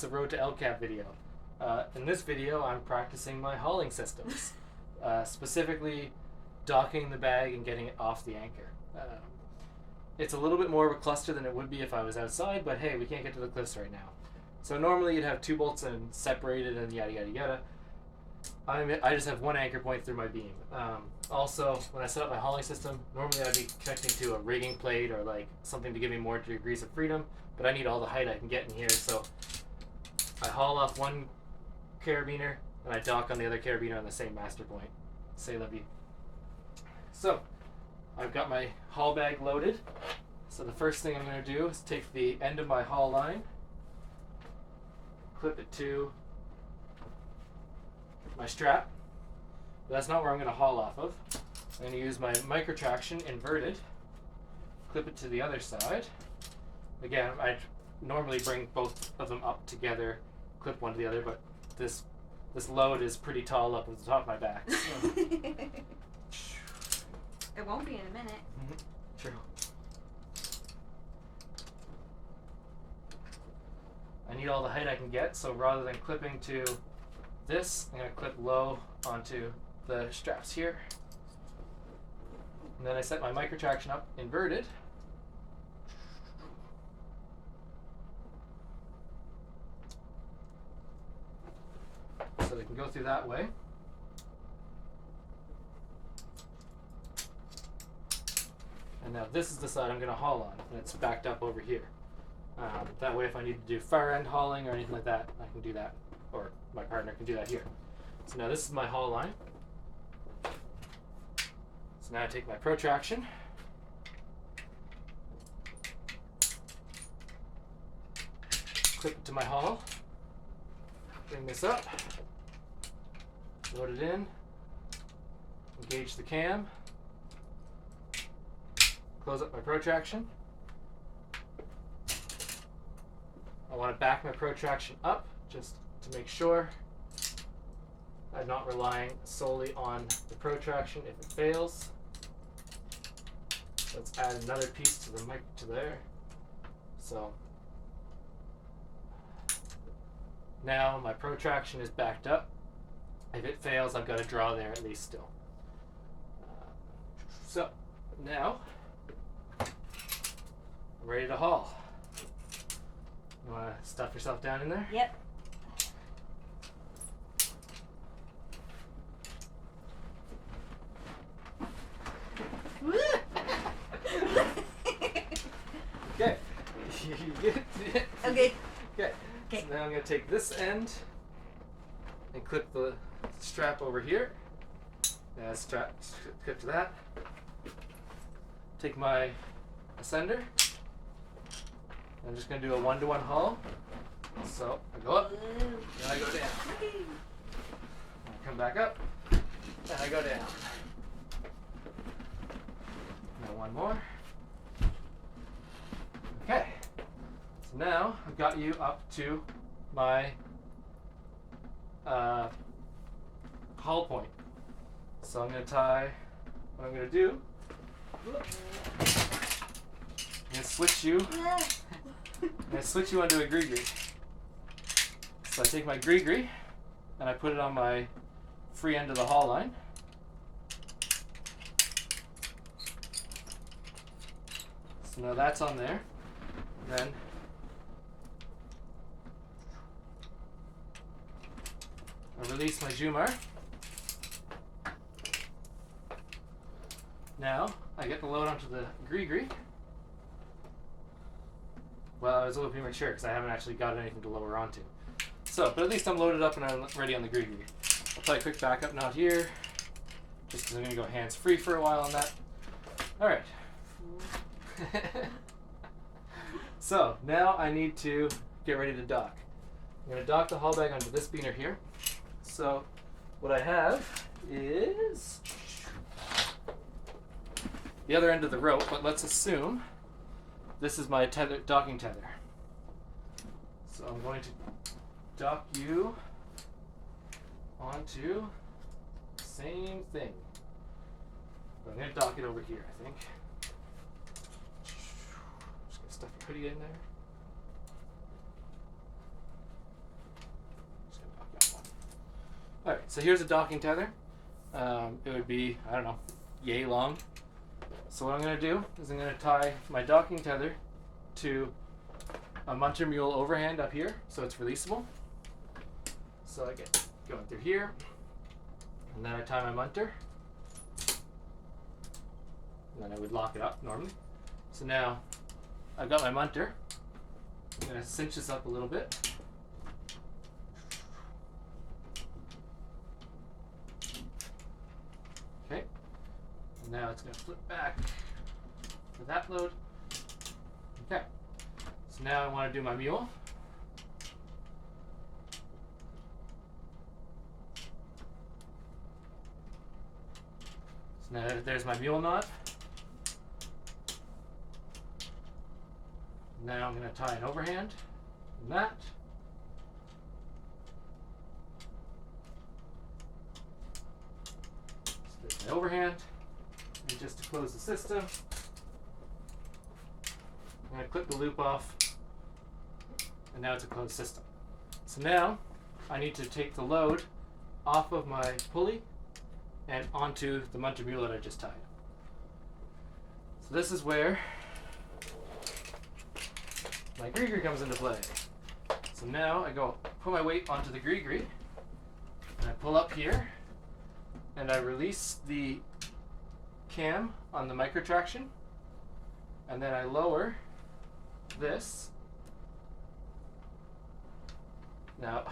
a Road to LCAP video. In this video, I'm practicing my hauling systems, specifically docking the bag and getting it off the anchor. It's a little bit more of a cluster than it would be if I was outside, but hey, we can't get to the cliffs right now. So normally you'd have 2 bolts and separated and yada yada yada. I just have 1 anchor point through my beam. Also, when I set up my hauling system, normally I'd be connecting to a rigging plate or like something to give me more degrees of freedom, but I need all the height I can get in here, so I haul off 1 carabiner and I dock on the other carabiner on the same master point. C'est la vie. So, I've got my haul bag loaded. So the first thing I'm going to do is take the end of my haul line, clip it to my strap. But that's not where I'm going to haul off of. I'm going to use my micro traction inverted, clip it to the other side. Again, I'd normally bring both of them up together, clip one to the other, but this load is pretty tall up at the top of my back. So. It won't be in a minute. True. I need all the height I can get, so rather than clipping to this, I'm going to clip low onto the straps here. And then I set my micro traction up inverted. So they can go through that way. And now this is the side I'm going to haul on, and it's backed up over here. That way if I need to do far end hauling or anything like that, I can do that, or my partner can do that here. So now this is my haul line. So now I take my protraction, clip it to my haul, bring this up, load it in, engage the cam, close up my protraction. I want to back my protraction up just to make sure I'm not relying solely on the protraction if it fails. Let's add another piece to the mic to there. So now my protraction is backed up. If it fails, I've got a draw there at least still. So now I'm ready to haul. You want to stuff yourself down in there? Yep. Okay. Okay. Okay. So now I'm going to take this end and clip the strap over here. Strap clip to that. Take my ascender. I'm just going to do a 1-to-1 haul. So I go up, and I go down. I come back up, and I go down. Now one more. Okay. So now I've got you up to my haul point. So I'm going to tie, what I'm going to do, I'm going to switch you. I'm going to switch you onto a gree-gree. So I take my gree-gree and I put it on my free end of the haul line. So now that's on there. Then I release my Jumar. Now I get the load onto the gree-gree. Well, I was a little premature because I haven't actually got anything to lower onto. So, but at least I'm loaded up and I'm ready on the gree-gree. I'll play a quick backup knot here, just because I'm going to go hands-free for a while on that. Alright. So, now I need to get ready to dock. I'm going to dock the haul bag onto this beaner here. So, what I have is the other end of the rope, but let's assume this is my docking tether. So I'm going to dock you onto the same thing. But I'm going to dock it over here, I think. Just going to stuff your hoodie in there. Alright, so here's a docking tether. It would be, I don't know, yay long. So what I'm going to do is I'm going to tie my docking tether to a munter mule overhand up here so it's releasable. So I get going through here, and then I tie my munter, and then I would lock it up normally. So now I've got my munter. I'm going to cinch this up a little bit. Okay, and now it's going to flip back for that load. Okay, so now I want to do my mule. So now there's my mule knot. Now I'm going to tie an overhand and that. So there's my overhand. And just to close the system, I'm going to clip the loop off, and now it's a closed system. So now I need to take the load off of my pulley and onto the munter mule that I just tied. So this is where my gree-gree comes into play. So now I go put my weight onto the gree-gree, and I pull up here, and I release the cam on the micro traction, and then I lower this. Now,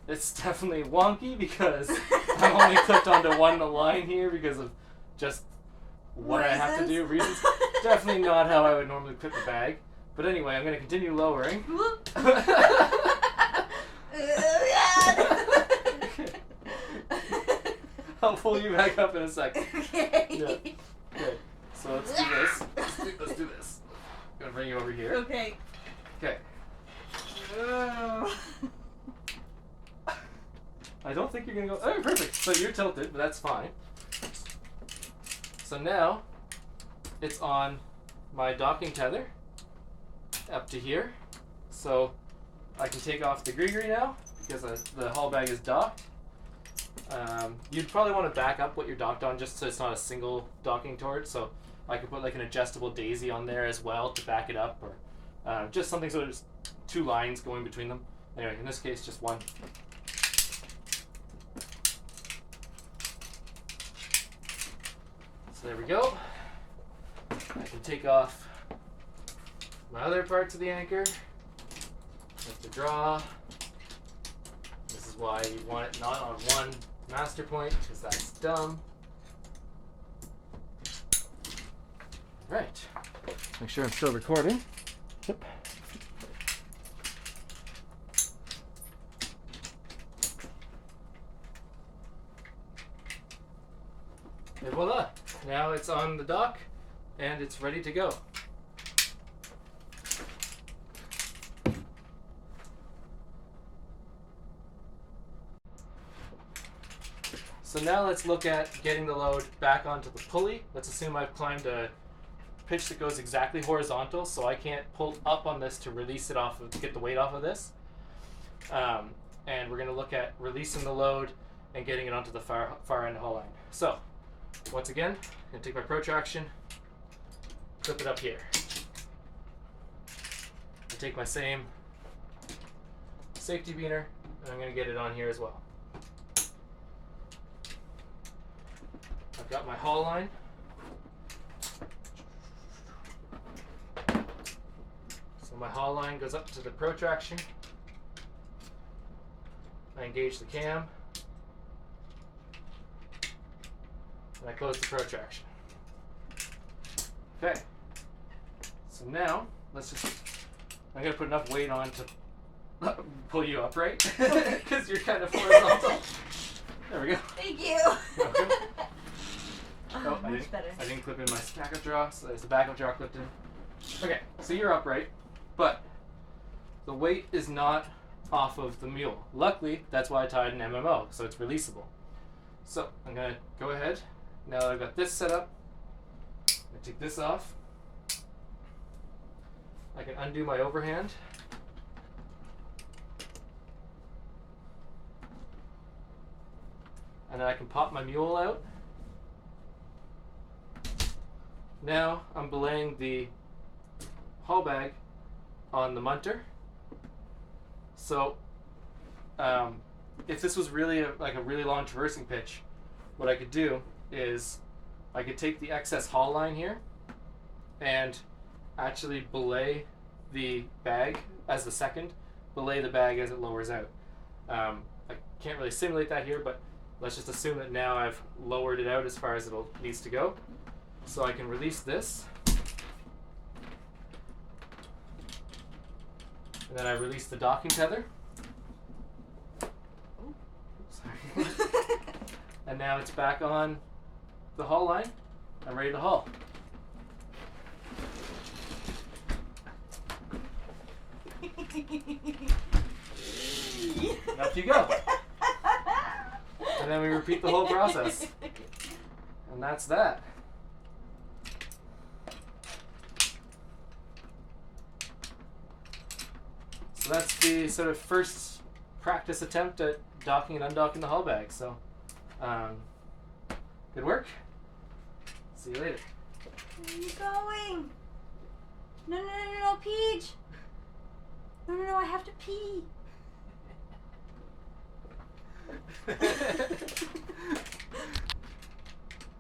it's definitely wonky because I'm only clipped onto one line here because of just what I have to do. Reasons. Definitely not how I would normally clip the bag. But anyway, I'm going to continue lowering. I'll pull you back up in a second. Okay. Yeah. Okay. So let's do this. Let's do this. I'm going to bring you over here. Okay. Okay. I don't think you're going to go... Oh, perfect. So you're tilted, but that's fine. So now it's on my docking tether up to here. So I can take off the gree-gree now because the hull bag is docked. You'd probably want to back up what you're docked on just so it's not a single docking tort. So I could put like an adjustable daisy on there as well to back it up, or just something so there's two lines going between them. Anyway, in this case, just one. So there we go. I can take off my other parts of the anchor. Lift the draw. This is why you want it not on one master point, because that's dumb. Right. Make sure I'm still recording. Yep. And voila! Now it's on the dock and it's ready to go. So now let's look at getting the load back onto the pulley. Let's assume I've climbed a pitch that goes exactly horizontal, so I can't pull up on this to release it off of, to get the weight off of this. And we're going to look at releasing the load and getting it onto the far end hull line. So once again, I'm going to take my protraction, clip it up here. I take my same safety beaner, and I'm going to get it on here as well. I've got my hull line. So my hull line goes up to the protraction. I engage the cam. And I close the protraction. Okay. So now, let's just, I'm going to put enough weight on to pull you up, right? Because you're kind of horizontal. There we go. Thank you. Okay. Oh, much better. I didn't clip in my backup draw, so there's the backup draw clipped in. Okay, so you're upright, but the weight is not off of the mule. Luckily, that's why I tied an MMO, so it's releasable. So I'm going to go ahead. Now that I've got this set up, I'm going to take this off. I can undo my overhand. and then I can pop my mule out. Now I'm belaying the haul bag on the munter. So if this was really like a really long traversing pitch, what I could do is I could take the excess haul line here and actually belay the bag as the second, belay the bag as it lowers out. I can't really simulate that here, but let's just assume that now I've lowered it out as far as it needs to go. So I can release this, and then I release the docking tether. Sorry. And now it's back on the haul line. I'm ready to haul. And up you go. And then we repeat the whole process. And that's that. So that's the sort of first practice attempt at docking and undocking the hull bag. So, good work. See you later. Where are you going? No, Peach. No, I have to pee.